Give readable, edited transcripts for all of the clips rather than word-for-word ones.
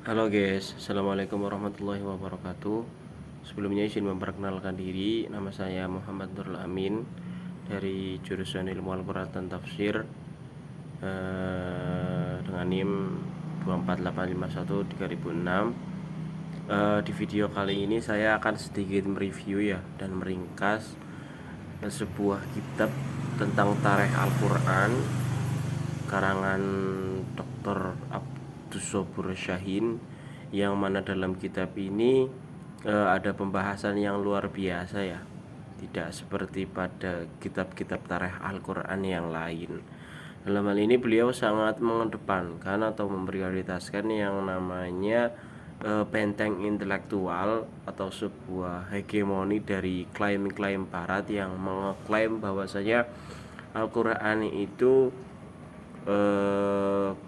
Halo guys, Assalamualaikum warahmatullahi wabarakatuh. Sebelumnya izin memperkenalkan diri, nama saya Muhammad Nurul Amin dari jurusan Ilmu Al-Quran dan Tafsir dengan NIM 24851-3006. Di video kali ini saya akan sedikit mereview ya dan meringkas sebuah kitab tentang tarikh Al-Quran karangan Dr. Abdus Sobur Syahin, yang mana dalam kitab ini ada pembahasan yang luar biasa ya, tidak seperti pada kitab-kitab tarikh Al-Quran yang lain. Dalam hal ini beliau sangat mengedepankan atau memprioritaskan yang namanya benteng intelektual atau sebuah hegemoni dari klaim-klaim barat yang mengklaim bahwasanya Al-Quran itu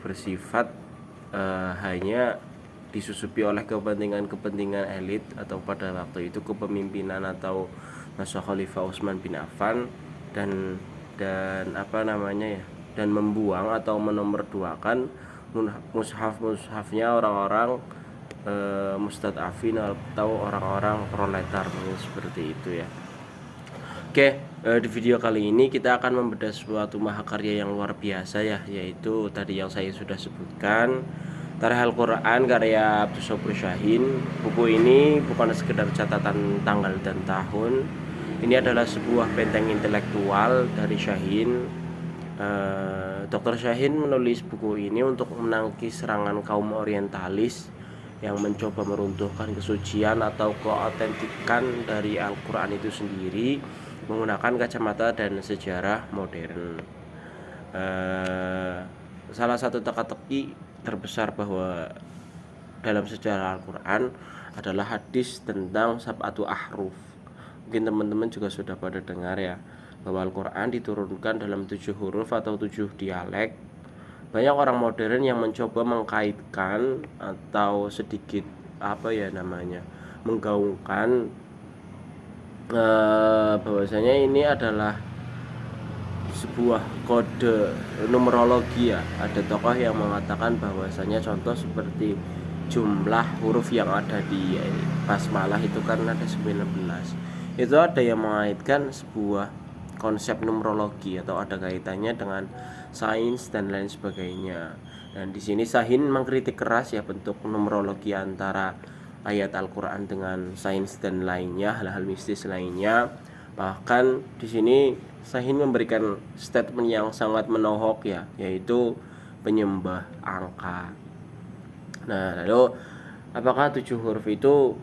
bersifat hanya disusupi oleh kepentingan-kepentingan elit atau pada waktu itu kepemimpinan atau masa Khalifah Utsman bin Affan, dan apa namanya ya, dan membuang atau menomorduakan mushaf-mushafnya orang-orang mustadafin atau orang-orang proletar, seperti itu ya. Oke, di video kali ini kita akan membedah suatu mahakarya yang luar biasa ya, yaitu tadi yang saya sudah sebutkan, Tarikh Al-Quran karya Abdus Sobur Syahin. Buku ini bukan sekedar catatan tanggal dan tahun. Ini adalah sebuah benteng intelektual dari Syahin. Dr. Syahin menulis buku ini untuk menangkis serangan kaum orientalis yang mencoba meruntuhkan kesucian atau keautentikan dari Al-Quran itu sendiri menggunakan kacamata dan sejarah modern. Salah satu teka-teki terbesar bahwa dalam sejarah Al-Quran adalah hadis tentang sab'atu ahruf. Mungkin teman-teman juga sudah pada dengar ya, bahwa Al-Quran diturunkan dalam 7 huruf atau 7 dialek. Banyak orang modern yang mencoba mengkaitkan atau sedikit menggaungkan bahwasanya ini adalah sebuah kode numerologi ya. Ada tokoh yang mengatakan bahwasanya contoh seperti jumlah huruf yang ada di basmalah itu kan ada 19. Itu ada yang mengaitkan sebuah konsep numerologi atau ada kaitannya dengan sains dan lain sebagainya. Dan di sini Syahin mengkritik keras ya bentuk numerologi antara ayat Al-Quran dengan sains dan lainnya, hal-hal mistis lainnya. Bahkan di sini Syahin memberikan statement yang sangat menohok ya, yaitu penyembah angka. Nah, lalu apakah 7 huruf itu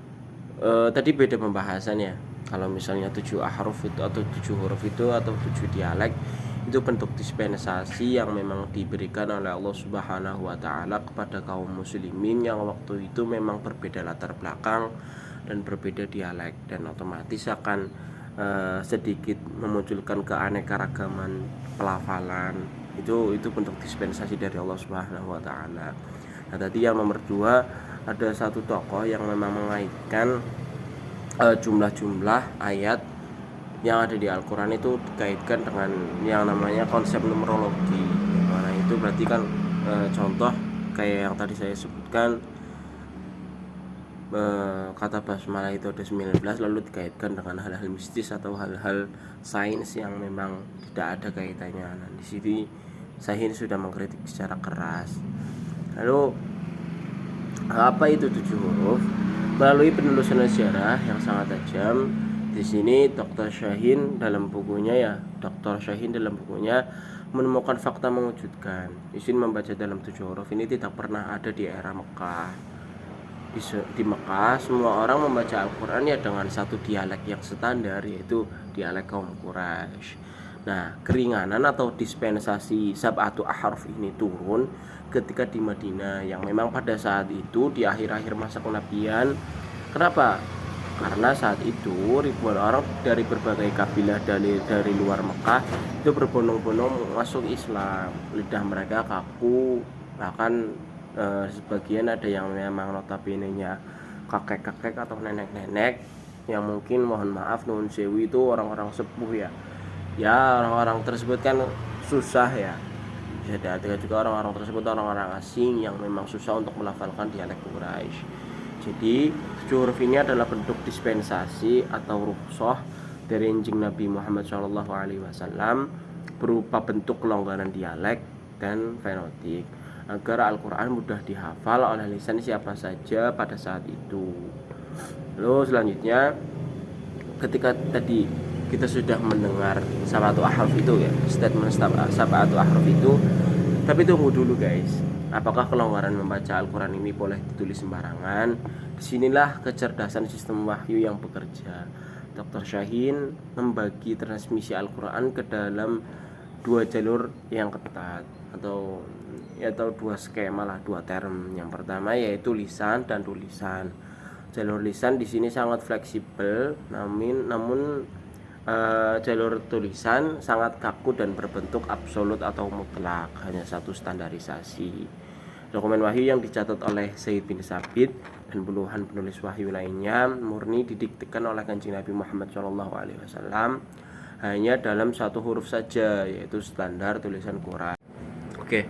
tadi beda pembahasan ya. Kalau misalnya 7 ahruf itu atau 7 huruf itu atau 7 dialek itu bentuk dispensasi yang memang diberikan oleh Allah Subhanahu wa taala kepada kaum muslimin yang waktu itu memang berbeda latar belakang dan berbeda dialek, dan otomatis akan sedikit memunculkan keanekaragaman pelafalan. Itu bentuk dispensasi dari Allah Subhanahu wa taala. Nah, tadi yang nomor 2, ada satu tokoh yang memang mengaitkan jumlah-jumlah ayat yang ada di Al-Quran itu dikaitkan dengan yang namanya konsep numerologi. Mana itu berarti kan contoh kayak yang tadi saya sebutkan, kata basmalah itu ada 19 lalu dikaitkan dengan hal-hal mistis atau hal-hal sains yang memang tidak ada kaitannya. Nah, di sini Syahin sudah mengkritik secara keras. Lalu apa itu 7 huruf? Melalui penelusuran sejarah yang sangat tajam, di sini Dr. Syahin dalam bukunya menemukan fakta mengejutkan. Izin membaca dalam 7 huruf ini tidak pernah ada di era Mekah. Di Mekah semua orang membaca Al-Quran ya dengan satu dialek yang standar, yaitu dialek kaum Quraisy. Nah, keringanan atau dispensasi sab'atu ahruf ini turun ketika di Madinah, yang memang pada saat itu di akhir-akhir masa kenabian. Kenapa? Karena saat itu ribuan orang dari berbagai kabilah dari luar Mekah itu berbondong-bondong masuk Islam. Lidah mereka kaku, bahkan sebagian ada yang memang notabene-nya kakek-kakek atau nenek-nenek yang mungkin, mohon maaf nuhun sewu, itu orang-orang sepuh ya. Ya, orang-orang tersebut kan susah ya, Bisa diartikan juga orang-orang tersebut orang-orang asing yang memang susah untuk melafalkan dialek Quraisy. Jadi 7 huruf ini adalah bentuk dispensasi atau rukhsah dari Injil Nabi Muhammad SAW berupa bentuk kelonggaran dialek dan fenotik agar Al-Quran mudah dihafal oleh lisan siapa saja pada saat itu. Lalu selanjutnya, ketika tadi kita sudah mendengar sab'atu ahruf itu ya, statement sab'atu ahruf itu, tapi tunggu dulu guys, apakah kelonggaran membaca Al-Quran ini boleh ditulis sembarangan? Disinilah kecerdasan sistem wahyu yang bekerja. Dr. Syahin membagi transmisi Al-Quran ke dalam 2 jalur yang ketat atau dua skema lah, 2 term. Yang pertama yaitu lisan dan tulisan. Jalur lisan di sini sangat fleksibel, namun jalur tulisan sangat kaku dan berbentuk absolut atau mutlak, hanya satu standarisasi. Dokumen wahyu yang dicatat oleh Zaid bin Sabit dan puluhan penulis wahyu lainnya murni didiktekan oleh Kanjeng Nabi Muhammad SAW hanya dalam 1 huruf saja, yaitu standar tulisan Quran. Oke.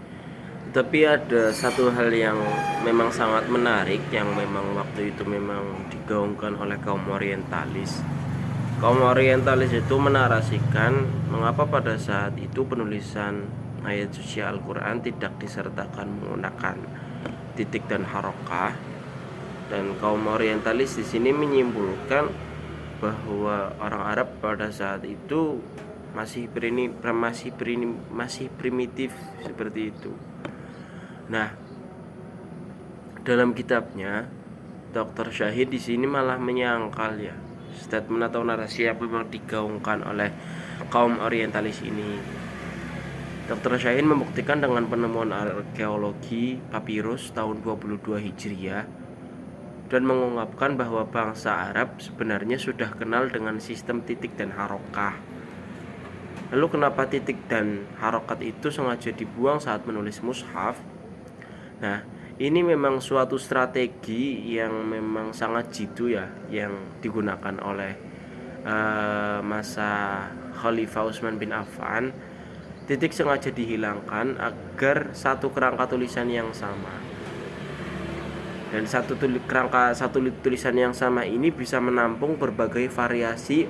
Tapi ada satu hal yang memang sangat menarik yang memang waktu itu memang digaungkan oleh kaum orientalis. Kaum orientalis itu menarasikan mengapa pada saat itu penulisan ayat suci Al-Quran tidak disertakan menggunakan titik dan harokah. Dan kaum orientalis di sini menyimpulkan bahwa orang Arab pada saat itu masih primitif seperti itu. Nah, dalam kitabnya Dr. Syahid di sini malah menyangkal ya statement atau narasi yang memang digaungkan oleh kaum orientalis ini. Dr. Syahid membuktikan dengan penemuan arkeologi papirus tahun 22 Hijriah dan mengungkapkan bahwa bangsa Arab sebenarnya sudah kenal dengan sistem titik dan harokah. Lalu kenapa titik dan harokat itu sengaja dibuang saat menulis mushaf? Nah, ini memang suatu strategi yang memang sangat jitu ya, yang digunakan oleh masa Khalifah Utsman bin Affan. Titik sengaja dihilangkan agar satu kerangka tulisan yang sama. Dan satu tulisan yang sama ini bisa menampung berbagai variasi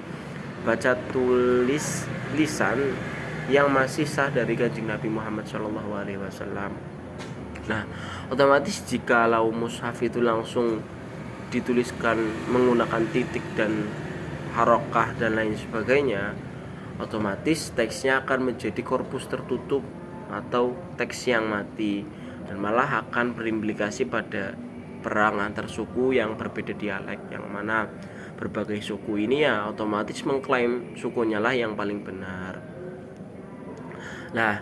baca tulis lisan yang masih sah dari Kanjeng Nabi Muhammad SAW. Nah, otomatis jika mushaf itu langsung dituliskan menggunakan titik dan harokah dan lain sebagainya, otomatis teksnya akan menjadi korpus tertutup atau teks yang mati dan malah akan berimplikasi pada perang antar suku yang berbeda dialek, yang mana berbagai suku ini ya otomatis mengklaim sukunya lah yang paling benar. Nah,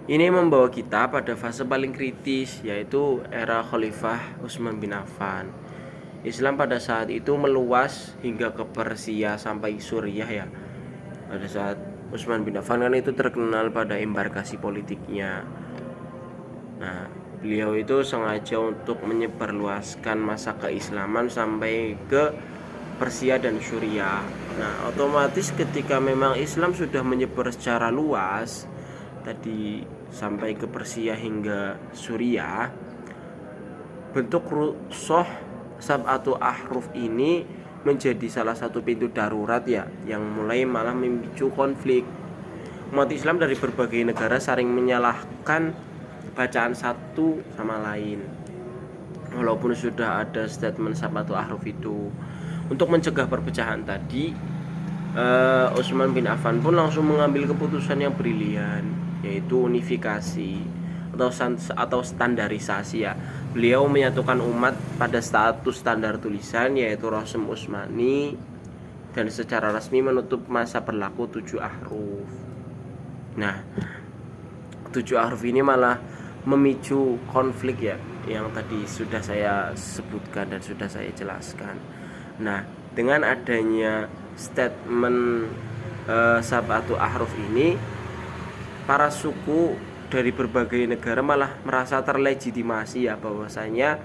ini membawa kita pada fase paling kritis, yaitu era Khalifah Utsman bin Affan. Islam pada saat itu meluas hingga ke Persia sampai Suriah ya. Pada saat Utsman bin Affan kan itu terkenal pada embarkasi politiknya. Nah, beliau itu sengaja untuk menyebarluaskan masa keislaman sampai ke Persia dan Suriah. Nah, otomatis ketika memang Islam sudah menyebar secara luas tadi sampai ke Persia hingga Suriah, bentuk rukhsah sab'atu ahruf ini menjadi salah satu pintu darurat ya, yang mulai malah memicu konflik. Umat Islam dari berbagai negara saling menyalahkan bacaan satu sama lain, walaupun sudah ada statement sab'atu ahruf itu. Untuk mencegah perpecahan tadi, Utsman bin Affan pun langsung mengambil keputusan yang brilian, yaitu unifikasi atau standarisasi ya. Beliau menyatukan umat pada status standar tulisan yaitu Rasm Utsmani dan secara resmi menutup masa berlaku 7 ahruf. Nah, 7 ahruf ini malah memicu konflik ya, yang tadi sudah saya sebutkan dan sudah saya jelaskan. Nah, dengan adanya statement sab'atu ahruf ini, para suku dari berbagai negara malah merasa terlegitimasi ya, bahwasanya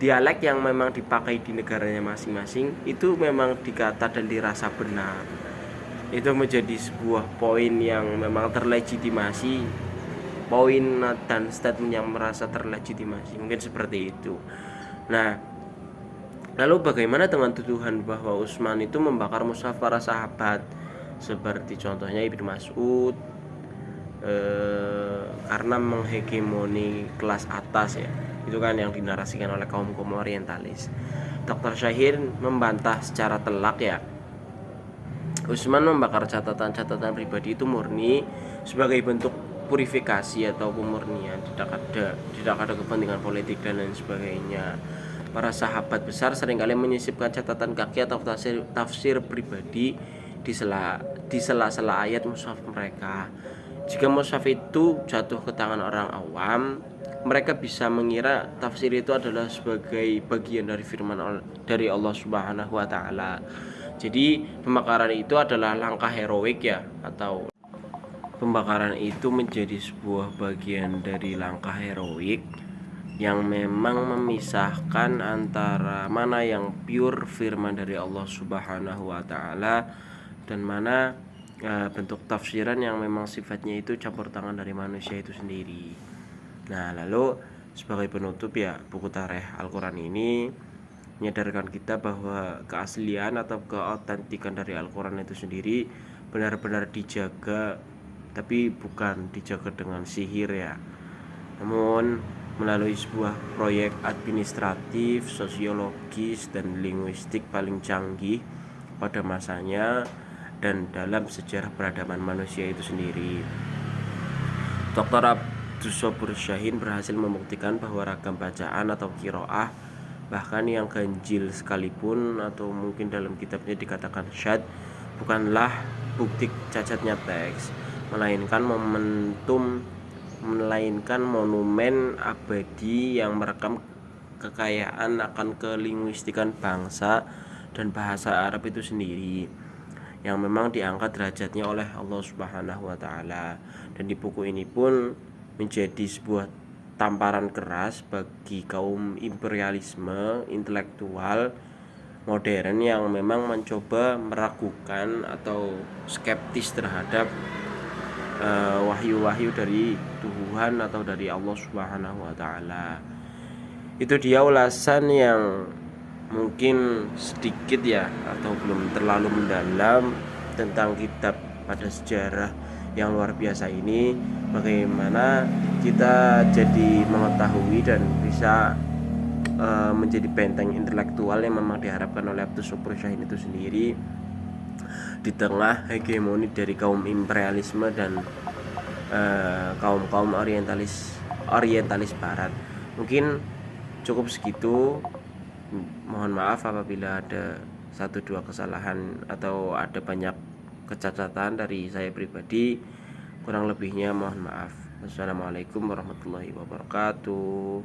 dialek yang memang dipakai di negaranya masing-masing itu memang dikata dan dirasa benar. Itu menjadi sebuah poin yang memang terlegitimasi poin dan statement yang merasa terlegitimasi, mungkin seperti itu. Nah, lalu bagaimana dengan tuduhan bahwa Utsman itu membakar mushaf para sahabat, seperti contohnya Ibnu Mas'ud, karena menghegemoni kelas atas ya, itu kan yang dinarasikan oleh kaum orientalis. Dr. Syahir membantah secara telak ya, Utsman membakar catatan-catatan pribadi itu murni sebagai bentuk purifikasi atau pemurnian, tidak ada kepentingan politik dan lain sebagainya. Para sahabat besar seringkali menyisipkan catatan kaki atau tafsir pribadi di sela-sela ayat mushaf mereka. Jika mushaf itu jatuh ke tangan orang awam, mereka bisa mengira tafsir itu adalah sebagai bagian dari firman dari Allah Subhanahu wa taala. Jadi pembakaran itu adalah langkah heroik ya, atau pembakaran itu menjadi sebuah bagian dari langkah heroik yang memang memisahkan antara mana yang pure firman dari Allah Subhanahu wa taala dan mana bentuk tafsiran yang memang sifatnya itu campur tangan dari manusia itu sendiri. Nah, lalu sebagai penutup ya, buku Tarikh Al-Quran ini menyadarkan kita bahwa keaslian atau keautentikan dari Al-Quran itu sendiri benar-benar dijaga, tapi bukan dijaga dengan sihir ya, namun melalui sebuah proyek administratif, sosiologis, dan linguistik paling canggih pada masanya dan dalam sejarah peradaban manusia itu sendiri. Dr. Abdus Sobur Syahin berhasil membuktikan bahwa ragam bacaan atau qiraah, bahkan yang ganjil sekalipun atau mungkin dalam kitabnya dikatakan syad, bukanlah bukti cacatnya teks, melainkan monumen abadi yang merekam kekayaan akan kelinguistikan bangsa dan bahasa Arab itu sendiri, yang memang diangkat derajatnya oleh Allah Subhanahu wa taala. Dan di buku ini pun menjadi sebuah tamparan keras bagi kaum imperialisme intelektual modern yang memang mencoba meragukan atau skeptis terhadap wahyu-wahyu dari Tuhan atau dari Allah Subhanahu wa taala. Itu dia ulasan yang mungkin sedikit ya, atau belum terlalu mendalam tentang kitab pada sejarah yang luar biasa ini. Bagaimana kita jadi mengetahui dan bisa menjadi benteng intelektual yang memang diharapkan oleh Abdus Sobur Syahin itu sendiri di tengah hegemoni dari kaum imperialisme dan kaum orientalis barat. Mungkin cukup segitu. Mohon maaf apabila ada 1-2 kesalahan atau ada banyak kecacatan dari saya pribadi. Kurang lebihnya mohon maaf. Wassalamualaikum warahmatullahi wabarakatuh.